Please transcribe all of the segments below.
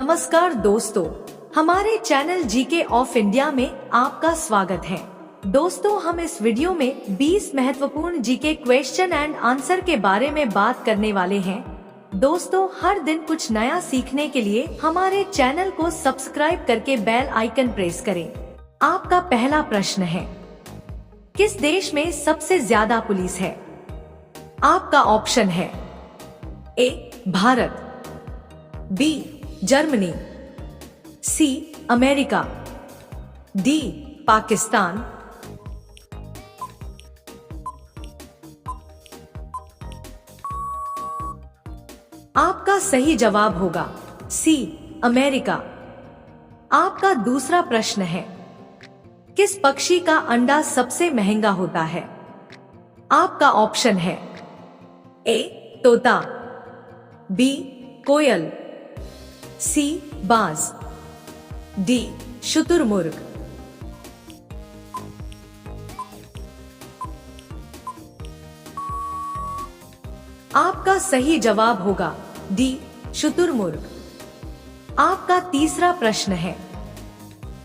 नमस्कार दोस्तों, हमारे चैनल जीके ऑफ इंडिया में आपका स्वागत है। दोस्तों, हम इस वीडियो में 20 महत्वपूर्ण जीके क्वेश्चन एंड आंसर के बारे में बात करने वाले हैं। दोस्तों, हर दिन कुछ नया सीखने के लिए हमारे चैनल को सब्सक्राइब करके बेल आइकन प्रेस करें। आपका पहला प्रश्न है, किस देश में सबसे ज्यादा पुलिस है? आपका ऑप्शन है A Bharat, B Germany, C America, D Pakistan. आपका सही जवाब होगा सी अमेरिका। आपका दूसरा प्रश्न है, किस पक्षी का अंडा सबसे महंगा होता है? आपका ऑप्शन है ए तोता, बी कोयल, सी बाज, डी शुतुरमुर्ग। आपका सही जवाब होगा डी शुतुरमुर्ग। आपका तीसरा प्रश्न है,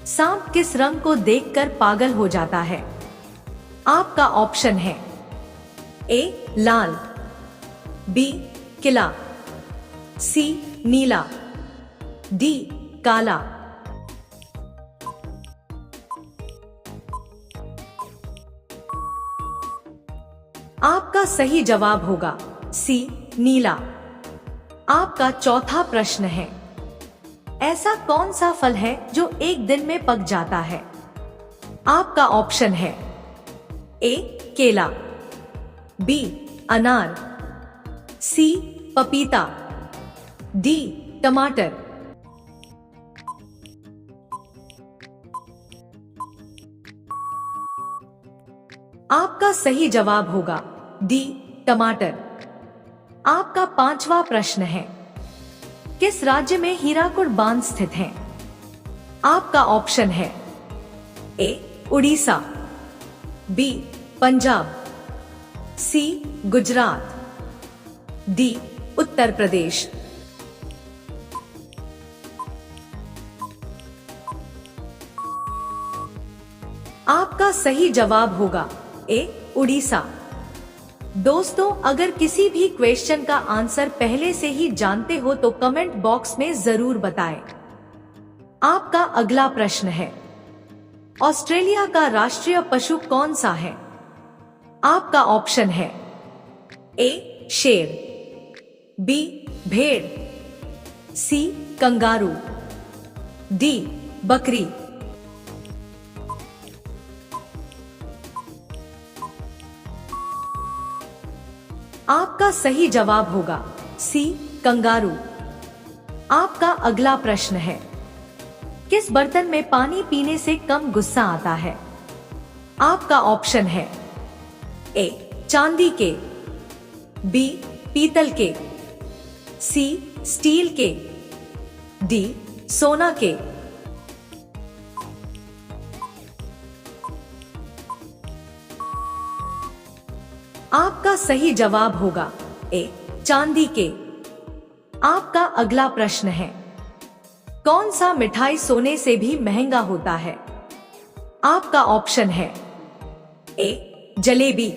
सांप किस रंग को देखकर पागल हो जाता है? आपका ऑप्शन है ए लाल, बी किला, सी नीला, डी काला। आपका सही जवाब होगा सी नीला। आपका चौथा प्रश्न है, ऐसा कौन सा फल है जो एक दिन में पक जाता है? आपका ऑप्शन है ए केला, बी अनार, सी पपीता, डी टमाटर। आपका सही जवाब होगा डी टमाटर। आपका पांचवा प्रश्न है, किस राज्य में हीराकुड बांध स्थित है? आपका ऑप्शन है ए उड़ीसा, बी पंजाब, सी गुजरात, डी उत्तर प्रदेश। आपका सही जवाब होगा ए उड़ीसा। दोस्तों, अगर किसी भी क्वेश्चन का आंसर पहले से ही जानते हो तो कमेंट बॉक्स में जरूर बताएं। आपका अगला प्रश्न है, ऑस्ट्रेलिया का राष्ट्रीय पशु कौन सा है? आपका ऑप्शन है ए शेर, बी भेड़, सी कंगारू, डी बकरी। आपका सही जवाब होगा सी कंगारू। आपका अगला प्रश्न है, किस बर्तन में पानी पीने से कम गुस्सा आता है? आपका ऑप्शन है ए चांदी के, बी पीतल के, सी स्टील के, डी सोना के। आपका सही जवाब होगा ए चांदी के। आपका अगला प्रश्न है, कौन सा मिठाई सोने से भी महंगा होता है? आपका ऑप्शन है ए जलेबी,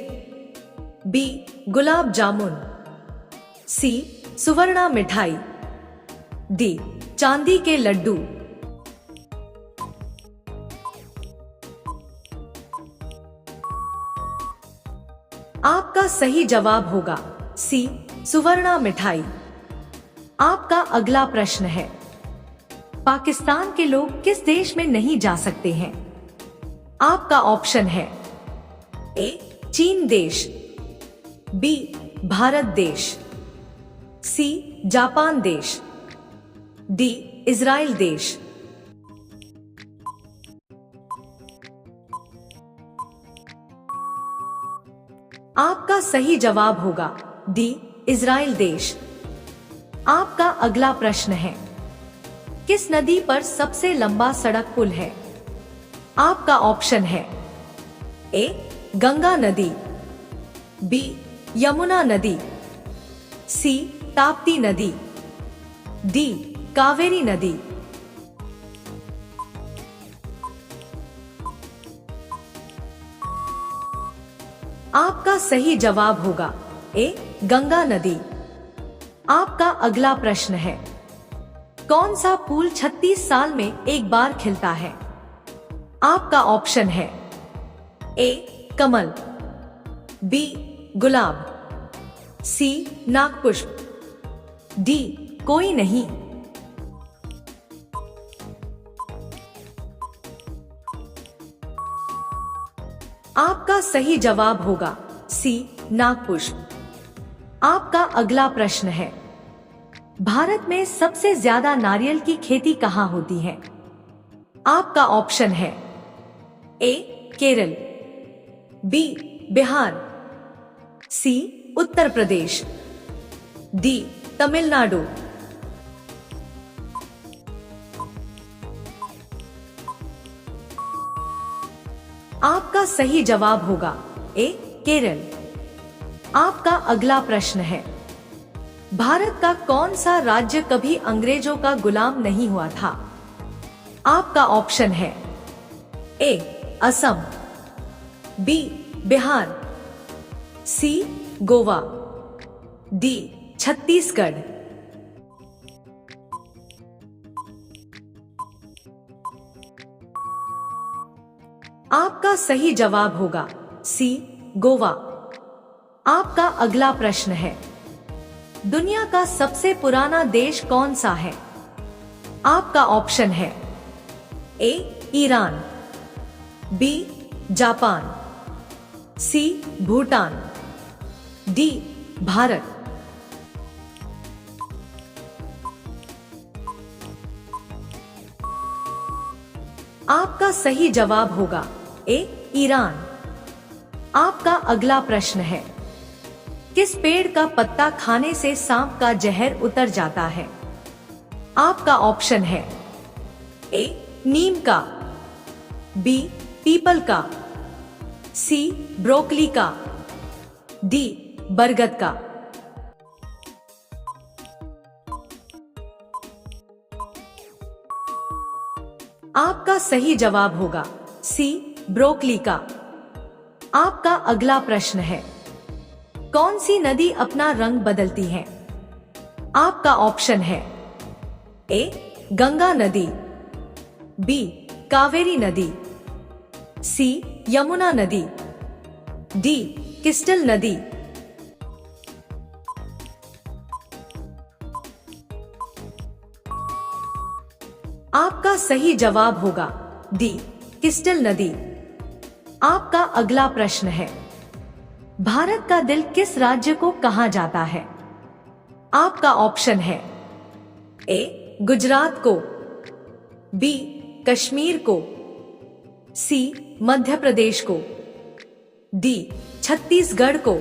बी गुलाब जामुन, सी सुवर्णा मिठाई, डी चांदी के लड्डू। आपका सही जवाब होगा सी सुवर्णा मिठाई। आपका अगला प्रश्न है, पाकिस्तान के लोग किस देश में नहीं जा सकते हैं? आपका ऑप्शन है ए चीन देश, बी भारत देश, सी जापान देश, डी इजराइल देश। आपका सही जवाब होगा डी इजराइल देश। आपका अगला प्रश्न है, किस नदी पर सबसे लंबा सड़क पुल है? आपका ऑप्शन है ए गंगा नदी, बी यमुना नदी, सी ताप्ती नदी, डी कावेरी नदी। आपका सही जवाब होगा ए गंगा नदी। आपका अगला प्रश्न है, कौन सा फूल 36 साल में एक बार खिलता है? आपका ऑप्शन है ए कमल, बी गुलाब, सी नागपुष्प, डी कोई नहीं। आपका सही जवाब होगा सी नागपुष्प। आपका अगला प्रश्न है, भारत में सबसे ज्यादा नारियल की खेती कहाँ होती है? आपका ऑप्शन है ए केरल, बी बिहार, सी उत्तर प्रदेश, डी तमिलनाडु। आपका सही जवाब होगा ए केरल। आपका अगला प्रश्न है, भारत का कौन सा राज्य कभी अंग्रेजों का गुलाम नहीं हुआ था? आपका ऑप्शन है ए असम, बी बिहार, सी गोवा, डी छत्तीसगढ़। आपका सही जवाब होगा सी गोवा। आपका अगला प्रश्न है, दुनिया का सबसे पुराना देश कौन सा है? आपका ऑप्शन है ए ईरान, बी जापान, सी भूटान, डी भारत। आपका सही जवाब होगा ए ईरान। आपका अगला प्रश्न है, किस पेड़ का पत्ता खाने से सांप का जहर उतर जाता है? आपका ऑप्शन है ए नीम का, बी पीपल का, सी ब्रोकली का, डी बरगद का। आपका सही जवाब होगा सी ब्रोकली का। आपका अगला प्रश्न है, कौन सी नदी अपना रंग बदलती है? आपका ऑप्शन है ए गंगा नदी, बी कावेरी नदी, सी यमुना नदी, डी किस्टल नदी। आपका सही जवाब होगा डी किस्टल नदी। आपका अगला प्रश्न है, भारत का दिल किस राज्य को कहा जाता है? आपका ऑप्शन है ए गुजरात को, बी कश्मीर को, सी मध्य प्रदेश को, डी छत्तीसगढ़ को।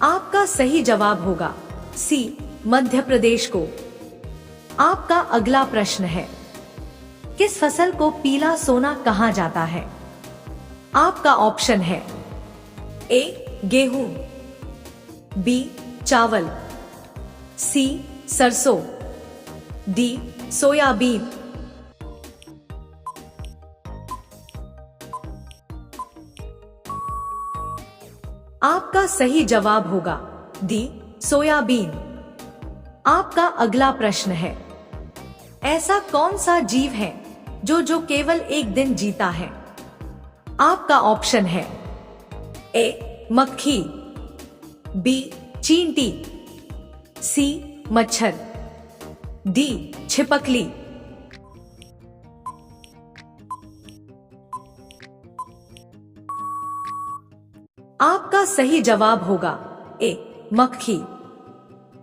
आपका सही जवाब होगा सी मध्य प्रदेश को। आपका अगला प्रश्न है, किस फसल को पीला सोना कहा जाता है? आपका ऑप्शन है ए गेहूं, बी चावल, सी सरसों, डी सोयाबीन। आपका सही जवाब होगा डी सोयाबीन। आपका अगला प्रश्न है, ऐसा कौन सा जीव है जो केवल एक दिन जीता है? आपका ऑप्शन है ए मक्खी, बी चींटी, सी मच्छर, डी छिपकली। आपका सही जवाब होगा ए मक्खी।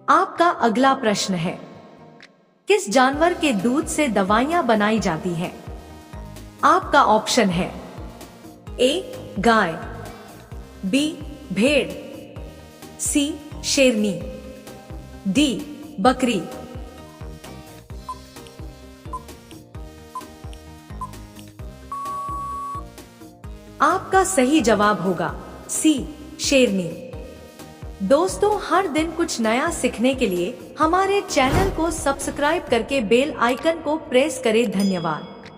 आपका अगला प्रश्न है, किस जानवर के दूध से दवाइयां बनाई जाती हैं? आपका ऑप्शन है ए गाय, बी भेड़, सी शेरनी, डी बकरी। आपका सही जवाब होगा सी शेरनी। दोस्तों, हर दिन कुछ नया सीखने के लिए हमारे चैनल को सब्सक्राइब करके बेल आइकन को प्रेस करें। धन्यवाद।